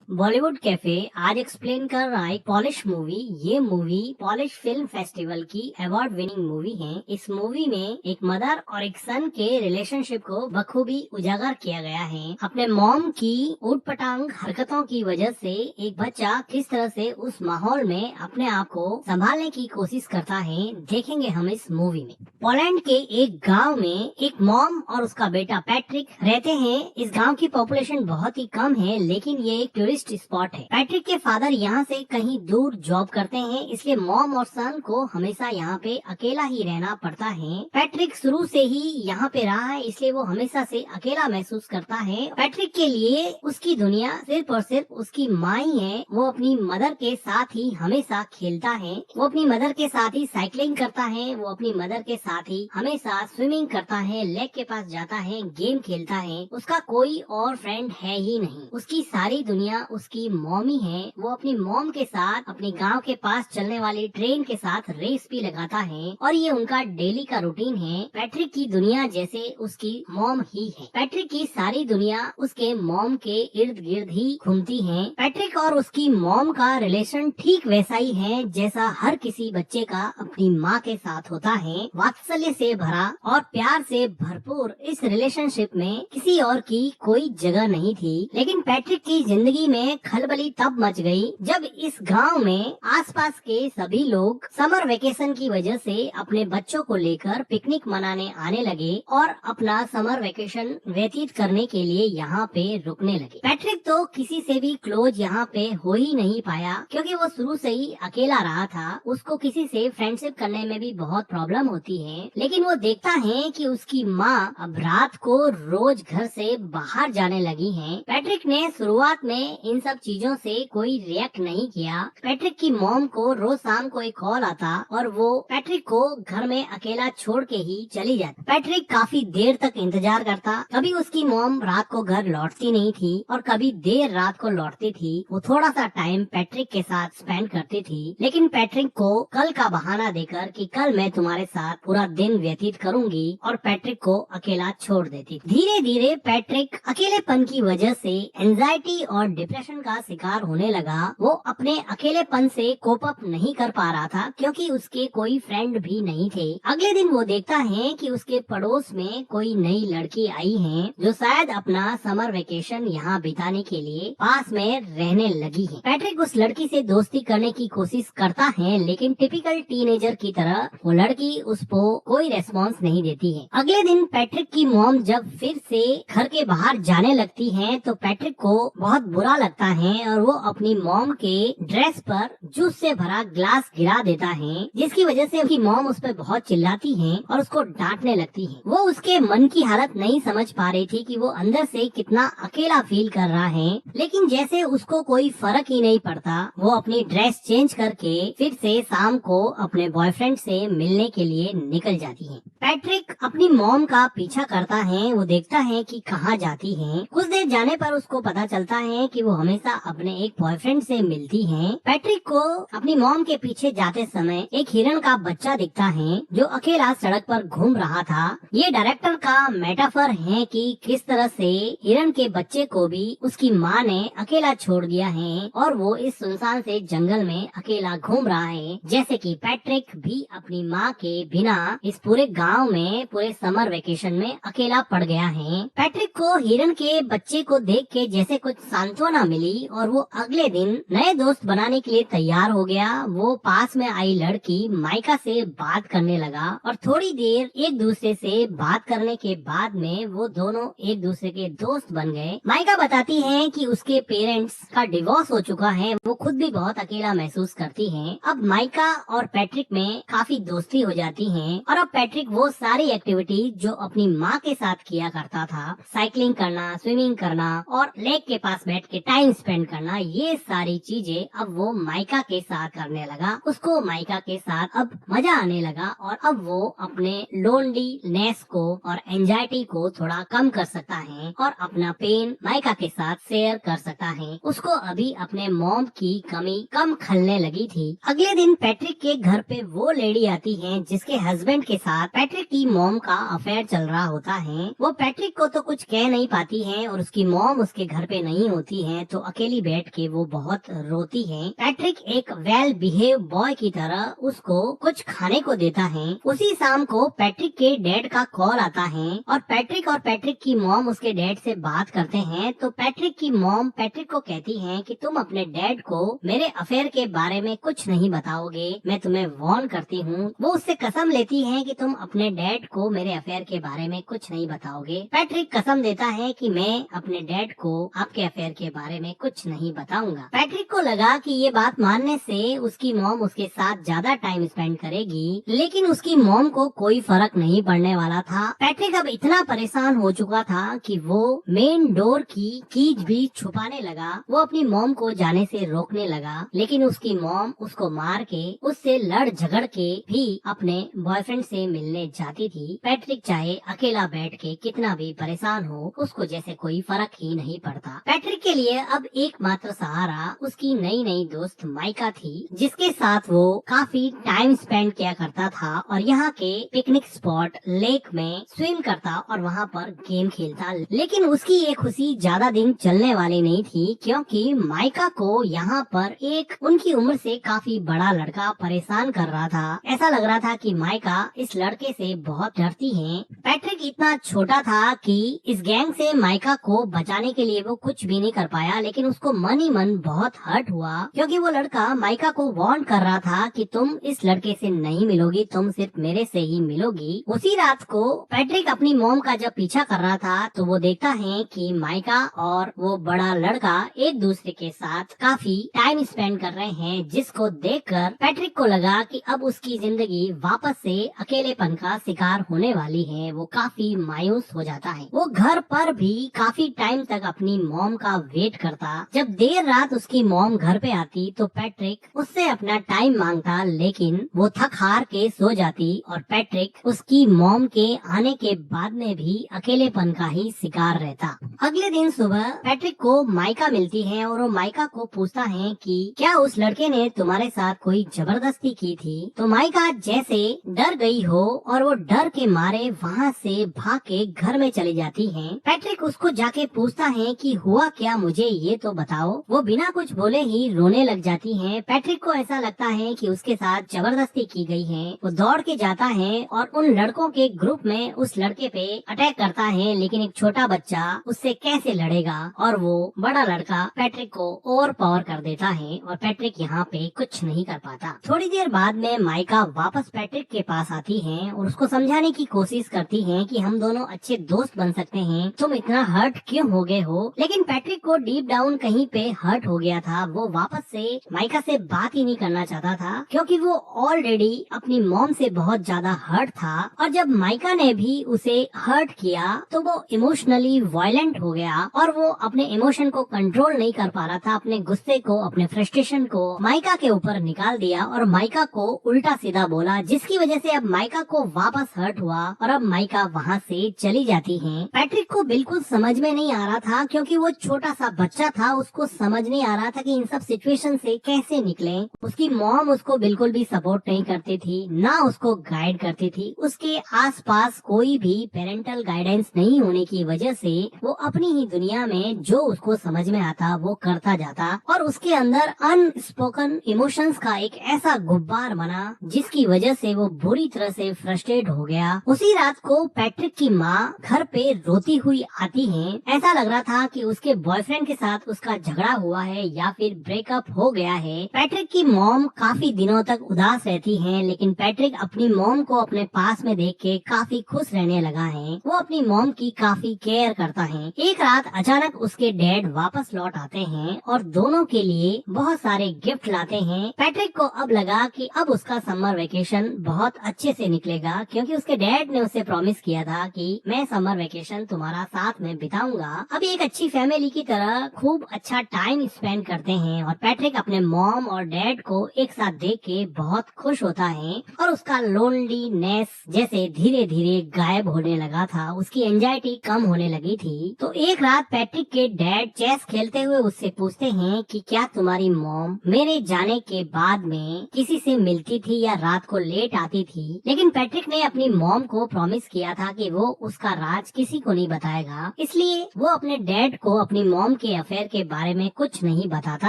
Bollywood cafe आज explain कर रहा है पॉलिश मूवी। ये मूवी पॉलिश फिल्म फेस्टिवल की अवार्ड विनिंग मूवी है। इस मूवी में एक मदर और एक सन के रिलेशनशिप को बखूबी उजागर किया गया है। अपने मॉम की ऊटपटांग हरकतों की वजह से एक बच्चा किस तरह से उस माहौल में अपने आप को संभालने की कोशिश करता है, देखेंगे हम इस मूवी में। पोलैंड के एक गाँव में एक मॉम और उसका बेटा पैट्रिक रहते हैं। इस गाँव की पॉपुलेशन बहुत ही कम है, लेकिन ये एक टूरिस्ट स्पॉट है। पैट्रिक के फादर यहाँ से कहीं दूर जॉब करते हैं, इसलिए मॉम और सन को हमेशा यहाँ पे अकेला ही रहना पड़ता है। पैट्रिक शुरू से ही यहाँ पे रहा है, इसलिए वो हमेशा से अकेला महसूस करता है। पैट्रिक के लिए उसकी दुनिया सिर्फ और सिर्फ उसकी माँ ही है। वो अपनी मदर के साथ ही हमेशा खेलता है, वो अपनी मदर के साथ ही साइकिलिंग करता है, वो अपनी मदर के साथ ही हमेशा स्विमिंग करता है, लेक के पास जाता है, गेम खेलता है। उसका कोई और फ्रेंड है ही नहीं। उसकी सारी दुनिया उसकी मॉमी है। वो अपनी मॉम के साथ अपने गांव के पास चलने वाली ट्रेन के साथ रेस भी लगाता है और ये उनका डेली का रूटीन है। पैट्रिक की दुनिया जैसे उसकी मॉम ही है। पैट्रिक की सारी दुनिया उसके मॉम के इर्द गिर्द ही घूमती है। पैट्रिक और उसकी मॉम का रिलेशन ठीक वैसा ही है जैसा हर किसी बच्चे का अपनी माँ के साथ होता है। वात्सल्य से भरा और प्यार से भरपूर इस रिलेशनशिप में किसी और की कोई जगह नहीं थी। लेकिन पैट्रिक की जिंदगी में खलबली तब मच गई जब इस गांव में आसपास के सभी लोग समर वेकेशन की वजह से अपने बच्चों को लेकर पिकनिक मनाने आने लगे और अपना समर वेकेशन व्यतीत करने के लिए यहाँ पे रुकने लगे। पैट्रिक तो किसी से भी क्लोज यहाँ पे हो ही नहीं पाया, क्योंकि वो शुरू से ही अकेला रहा था। उसको किसी से फ्रेंडशिप करने में भी बहुत प्रॉब्लम होती है। लेकिन वो देखता है कि उसकी माँ अब रात को रोज घर से बाहर जाने लगी है। पैट्रिक ने शुरुआत में इन सब चीजों से कोई रिएक्ट नहीं किया। पैट्रिक की मॉम को रोज शाम को एक कॉल आता और वो पैट्रिक को घर में अकेला छोड़ के ही चली जाती। पैट्रिक काफी देर तक इंतजार करता। कभी उसकी मॉम रात को घर लौटती नहीं थी और कभी देर रात को लौटती थी। वो थोड़ा सा टाइम पैट्रिक के साथ स्पेंड करती थी, लेकिन पैट्रिक को कल का बहाना देकर कि कल मैं तुम्हारे साथ पूरा दिन व्यतीत करूंगी और पैट्रिक को अकेला छोड़ देती। धीरे धीरे पैट्रिक अकेलेपन की वजह से एंजाइटी और डिप्रेशन का शिकार होने लगा। वो अपने अकेलेपन से कोप अप नहीं कर पा रहा था, क्योंकि उसके कोई फ्रेंड भी नहीं थे। अगले दिन वो देखता है कि उसके पड़ोस में कोई नई लड़की आई है, जो शायद अपना समर वेकेशन यहाँ बिताने के लिए पास में रहने लगी है। पैट्रिक उस लड़की से दोस्ती करने की कोशिश करता है, लेकिन टिपिकल टीनेजर की तरह वो लड़की उसको कोई रेस्पॉन्स नहीं देती है। अगले दिन पैट्रिक की मॉम जब फिर से घर के बाहर जाने लगती है तो पैट्रिक को बहुत बुरा लगता है और वो अपनी मॉम के ड्रेस पर जूस से भरा ग्लास गिरा देता है, जिसकी वजह से उसकी मॉम उस पर बहुत चिल्लाती है और उसको डांटने लगती है। वो उसके मन की हालत नहीं समझ पा रही थी कि वो अंदर से कितना अकेला फील कर रहा है, लेकिन जैसे उसको कोई फर्क ही नहीं पड़ता, वो अपनी ड्रेस चेंज करके फिर से शाम को अपने बॉयफ्रेंड से मिलने के लिए निकल जाती है। पैट्रिक अपनी मॉम का पीछा करता है। वो देखता है कि कहाँ जाती है। कुछ देर जाने पर उसको पता चलता है कि वो हमेशा अपने एक बॉयफ्रेंड से मिलती है। पैट्रिक को अपनी मॉम के पीछे जाते समय एक हिरन का बच्चा दिखता है, जो अकेला सड़क पर घूम रहा था। ये डायरेक्टर का मेटाफर है कि किस तरह से हिरन के बच्चे को भी उसकी माँ ने अकेला छोड़ दिया है और वो इस सुनसान से जंगल में अकेला घूम रहा है, जैसे कि पैट्रिक भी अपनी माँ के बिना इस पूरे गाँव में पूरे समर वेकेशन में अकेला पड़ गया है। पैट्रिक को हिरन के बच्चे को देख के जैसे कुछ सांत्वना मिली और वो अगले दिन नए दोस्त बनाने के लिए तैयार हो गया। वो पास में आई लड़की माइका से बात करने लगा और थोड़ी देर एक दूसरे से बात करने के बाद में वो दोनों एक दूसरे के दोस्त बन गए। माइका बताती है कि उसके पेरेंट्स का डिवोर्स हो चुका है। वो खुद भी बहुत अकेला महसूस करती है। अब माइका और पैट्रिक में काफी दोस्ती हो जाती है और अब पैट्रिक वो सारी एक्टिविटी जो अपनी माँ के साथ किया करता था, साइकिलिंग करना, स्विमिंग करना और लेक के पास बैठ के टाइम स्पेंड करना, ये सारी चीजें अब वो माइका के साथ करने लगा। उसको माइका के साथ अब मजा आने लगा और अब वो अपने लोनलीनेस को और एंजाइटी को थोड़ा कम कर सकता है और अपना पेन माइका के साथ शेयर कर सकता है। उसको अभी अपने मॉम की कमी कम खलने लगी थी। अगले दिन पैट्रिक के घर पे वो लेडी आती है जिसके हस्बैंड के साथ पैट्रिक की मॉम का अफेयर चल रहा होता है। वो पैट्रिक को तो कुछ कह नहीं पाती है और उसकी मॉम उसके घर पे नहीं होती है, तो अकेली बैठ के वो बहुत रोती है। पैट्रिक एक वेल बिहेव बॉय की तरह उसको कुछ खाने को देता है। उसी शाम को पैट्रिक के डैड का कॉल आता है और पैट्रिक की मॉम उसके डैड से बात करते हैं। तो पैट्रिक की मॉम पैट्रिक को कहती है कि तुम अपने डैड को मेरे अफेयर के बारे में कुछ नहीं बताओगे, मैं तुम्हें वार्न करती हूँ। वो उससे कसम लेती है कि तुम अपने डैड को मेरे अफेयर के बारे में कुछ नहीं बताओगे। पैट्रिक कसम देता है कि मैं अपने डैड को आपके अफेयर के बारे में कुछ नहीं बताऊंगा। पैट्रिक को लगा कि ये बात मानने से उसकी मॉम उसके साथ ज्यादा टाइम स्पेंड करेगी, लेकिन उसकी मॉम को कोई फर्क नहीं पड़ने वाला था। पैट्रिक अब इतना परेशान हो चुका था कि वो मेन डोर की कीज भी छुपाने लगा। वो अपनी मॉम को जाने से रोकने लगा, लेकिन उसकी मॉम उसको मार के उससे लड़ झगड़ के भी अपने बॉयफ्रेंड से मिलने जाती थी। पैट्रिक चाहे अकेला बैठ के कितना भी परेशान हो, उसको जैसे कोई फर्क ही नहीं पड़ता। पैट्रिक के लिए अब एकमात्र सहारा उसकी नई नई दोस्त माइका थी, जिसके साथ वो काफी टाइम स्पेंड किया करता था और यहाँ के पिकनिक स्पॉट लेक में स्विम करता और वहाँ पर गेम खेलता। लेकिन उसकी ये खुशी ज्यादा दिन चलने वाली नहीं थी, क्योंकि माइका को यहाँ पर एक उनकी उम्र से काफी बड़ा लड़का परेशान कर रहा था। ऐसा लग रहा था कि माइका इस लड़के से बहुत डरती है। पैट्रिक इतना छोटा था कि इस गैंग से माइका को बचाने के लिए वो कुछ भी नहीं कर पाया, लेकिन उसको मन ही मन बहुत हर्ट हुआ, क्योंकि वो लड़का माइका को वार्न कर रहा था कि तुम इस लड़के से नहीं मिलोगी, तुम सिर्फ मेरे से ही मिलोगी। उसी रात को पैट्रिक अपनी मॉम का जब पीछा कर रहा था तो वो देखता है कि माइका और वो बड़ा लड़का एक दूसरे के साथ काफी टाइम स्पेंड कर रहे हैं, जिसको देखकर पैट्रिक को लगा कि अब उसकी जिंदगी वापस से अकेलेपन का शिकार होने वाली है। वो काफी मायूस हो जाता है। वो घर पर भी काफी टाइम तक अपनी मॉम का वेट करता। जब देर रात उसकी मॉम घर पे आती तो पैट्रिक उससे अपना टाइम मांगता, लेकिन वो थक हार के सो जाती और पैट्रिक उसकी मॉम के आने के बाद में भी अकेलेपन का ही शिकार रहता। अगले दिन सुबह पैट्रिक को माइका मिलती है और वो माइका को पूछता है कि क्या उस लड़के ने तुम्हारे साथ कोई जबरदस्ती की थी। तो माइका जैसे डर गई हो और वो डर के मारे वहाँ से भाग के घर में चली जाती है। पैट्रिक उसको जाके पूछता है कि हुआ क्या, मुझे ये तो बताओ। वो बिना कुछ बोले ही रोने लग जाती है। पैट्रिक को ऐसा लगता है कि उसके साथ जबरदस्ती की गई है। वो दौड़ के जाता है और उन लड़कों के ग्रुप में उस लड़के पे अटैक करता है, लेकिन एक छोटा बच्चा उससे कैसे लड़ेगा और वो बड़ा लड़का पैट्रिक को ओवर पावर कर देता है और पैट्रिक यहाँ पे कुछ नहीं कर पाता। थोड़ी देर बाद में माइका वापस पैट्रिक के पास आती है और उसको समझाने की कोशिश करती है कि हम दोनों अच्छे दोस्त बन सकते हैं, तुम इतना हर्ट क्यों हो गए हो। लेकिन पैट्रिक को डीप डाउन कहीं पे हर्ट हो गया था। वो वापस से माइका से बात ही नहीं करना चाहता था, क्योंकि वो ऑलरेडी अपनी मॉम से बहुत ज्यादा हर्ट था और जब माइका ने भी उसे हर्ट किया तो वो इमोशनली वायलेंट हो गया और वो अपने इमोशन को कंट्रोल नहीं कर पा रहा था। अपने गुस्से को, अपने फ्रस्ट्रेशन को माइका के ऊपर निकाल दिया और माइका को उल्टा सीधा बोला, जिसकी वजह से अब माइका को वापस हर्ट हुआ और अब माइका वहाँ से चली जाती है। पैट्रिक को बिल्कुल समझ में नहीं आ रहा था, क्योंकि वो छोटा सा बच्चा था, उसको समझ नहीं आ रहा था कि इन सब सिचुएशन से कैसे निकले। उसकी मॉम उसको बिल्कुल भी सपोर्ट नहीं करती थी, ना उसको गाइड करती थी। उसके आसपास कोई भी पेरेंटल गाइडेंस नहीं होने की वजह से वो अपनी ही दुनिया में जो उसको समझ में आता वो करता जाता और उसके अंदर अनस्पोकन इमोशंस का एक ऐसा गुब्बार बना, जिसकी वजह से वो बुरी तरह से फ्रस्ट्रेट हो गया। उसी रात को पैट्रिक की माँ घर पे रोती हुई आती है। ऐसा लग रहा था कि उसके बॉयफ्रेंड के साथ उसका झगड़ा हुआ है या फिर ब्रेकअप हो गया है। पैट्रिक की मॉम काफी दिनों तक उदास रहती है, लेकिन पैट्रिक अपनी मॉम को अपने पास में देख के काफी खुश रहने लगा है। वो अपनी मॉम की काफी केयर करता है। एक रात अचानक उसके डैड वापस लौट आते हैं और दोनों के लिए बहुत सारे गिफ्ट लाते हैं। पैट्रिक को अब लगा कि अब उसका समर वेकेशन बहुत अच्छे से निकलेगा, क्योंकि उसके डैड ने उसे प्रॉमिस किया था कि मैं समर वेकेशन तुम्हारा साथ में बिताऊंगा। अब एक अच्छी फैमिली की तरह खूब अच्छा टाइम स्पेंड करते हैं और पैट्रिक अपने मॉम और डैड को एक साथ देख के बहुत खुश होता है और उसका लोनलीनेस जैसे धीरे धीरे गायब होने लगा था। उसकी एंजाइटी कम होने लगी थी। तो एक रात पैट्रिक के डैड चेस खेलते हुए उससे पूछते हैं कि क्या तुम्हारी मॉम मेरे जाने के बाद में किसी से मिलती थी या रात को लेट आती थी। लेकिन पैट्रिक पैट्रिक ने अपनी मॉम को प्रॉमिस किया था कि वो उसका राज किसी को नहीं बताएगा, इसलिए वो अपने डैड को अपनी मॉम के अफेयर के बारे में कुछ नहीं बताता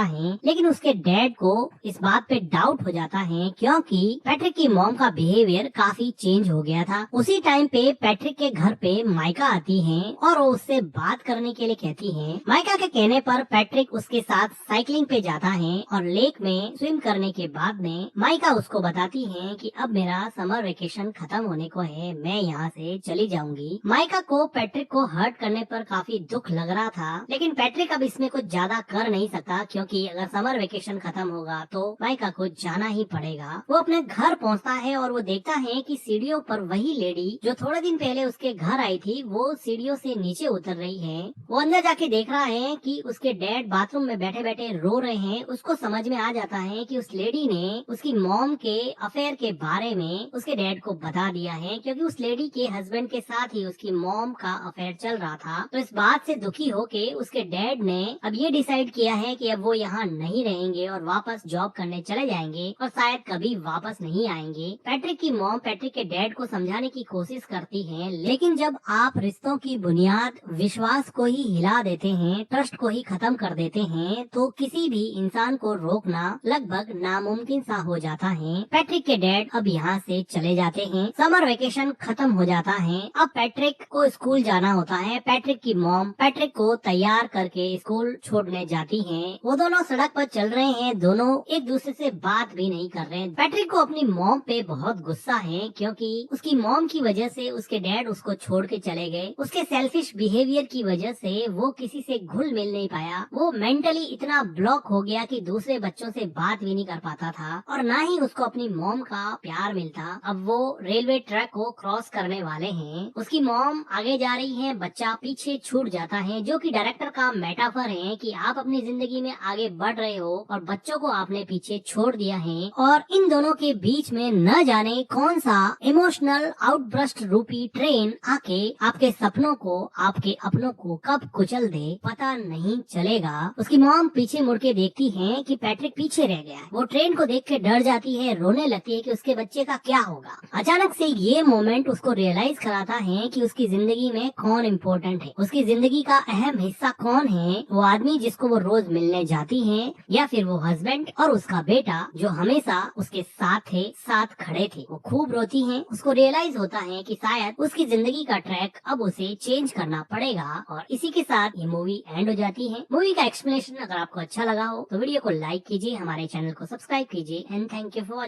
है। लेकिन उसके डैड को इस बात पे डाउट हो जाता है क्योंकि पैट्रिक की मॉम का बिहेवियर काफी चेंज हो गया था। उसी टाइम पे पैट्रिक के घर पे माइका आती है और वो उससे बात करने के लिए कहती है। माइका के कहने पर पैट्रिक उसके साथ साइकिलिंग पे जाता है और लेक में स्विम करने के बाद में माइका उसको बताती है कि अब मेरा समर वेकेशन खत्म होने को है, मैं यहाँ से चली जाऊंगी। माइका को पैट्रिक को हर्ट करने पर काफी दुख लग रहा था, लेकिन पैट्रिक अब इसमें कुछ ज्यादा कर नहीं सकता क्योंकि अगर समर वेकेशन खत्म होगा तो माइका को जाना ही पड़ेगा। वो अपने घर पहुँचता है और वो देखता है कि सीढ़ियों पर वही लेडी जो थोड़े दिन पहले उसके घर आई थी वो सीढ़ियों से नीचे उतर रही है। वो अंदर जाके देख रहा है कि उसके डैड बाथरूम में बैठे बैठे रो रहे हैं। उसको समझ में आ जाता है कि उस लेडी ने उसकी मॉम के अफेयर के बारे में उसके डैड को बता दिया है, क्योंकि उस लेडी के हस्बैंड के साथ ही उसकी मॉम का अफेयर चल रहा था। तो इस बात से दुखी होके उसके डैड ने अब ये डिसाइड किया है कि अब वो यहाँ नहीं रहेंगे और वापस जॉब करने चले जाएंगे और शायद कभी वापस नहीं आएंगे। पैट्रिक की मॉम पैट्रिक के डैड को समझाने की कोशिश करती है, लेकिन जब आप रिश्तों की बुनियाद विश्वास को ही हिला देते हैं, ट्रस्ट को ही खत्म कर देते हैं, तो किसी भी इंसान को रोकना लगभग नामुमकिन सा हो जाता है। पैट्रिक के डैड अब यहाँ से चले जाते हैं। समर वेकेशन खत्म हो जाता है। अब पैट्रिक को स्कूल जाना होता है। पैट्रिक की मॉम पैट्रिक को तैयार करके स्कूल छोड़ने जाती हैं। वो दोनों सड़क पर चल रहे हैं, दोनों एक दूसरे से बात भी नहीं कर रहे हैं। पैट्रिक को अपनी मॉम पे बहुत गुस्सा है क्योंकि उसकी मॉम की वजह से उसके डैड उसको छोड़ के चले गए। उसके सेल्फिश बिहेवियर की वजह से वो किसी से घुल मिल नहीं पाया। वो मेंटली इतना ब्लॉक हो गया कि दूसरे बच्चों से बात भी नहीं कर पाता था और ना ही उसको अपनी मॉम का प्यार मिलता। अब वो रेलवे ट्रैक को क्रॉस करने वाले हैं। उसकी मॉम आगे जा रही है, बच्चा पीछे छूट जाता है, जो कि डायरेक्टर का मेटाफर है कि आप अपनी जिंदगी में आगे बढ़ रहे हो और बच्चों को आपने पीछे छोड़ दिया है। और इन दोनों के बीच में न जाने कौन सा इमोशनल आउटबर्स्ट रूपी ट्रेन आके आपके सपनों को, आपके अपनों को कब कुचल दे पता नहीं चलेगा। उसकी मॉम पीछे मुड़ के देखती है कि पैट्रिक पीछे रह गया है। वो ट्रेन को देख के डर जाती है, रोने लगती है कि उसके बच्चे का क्या होगा। अचानक से ये मोमेंट उसको रियलाइज कराता है कि उसकी जिंदगी में कौन इम्पोर्टेंट है, उसकी जिंदगी का अहम हिस्सा कौन है। वो आदमी जिसको वो रोज मिलने जाती है, या फिर वो हस्बैंड और उसका बेटा जो हमेशा उसके साथ थे, साथ खड़े थे। वो खूब रोती है। उसको रियलाइज होता है कि शायद उसकी जिंदगी का ट्रैक अब उसे चेंज करना पड़ेगा। और इसी के साथ ये मूवी एंड हो जाती है। मूवी का एक्सप्लेनेशन अगर आपको अच्छा लगा हो तो वीडियो को लाइक कीजिए, हमारे चैनल को सब्सक्राइब कीजिए एंड थैंक यू फॉर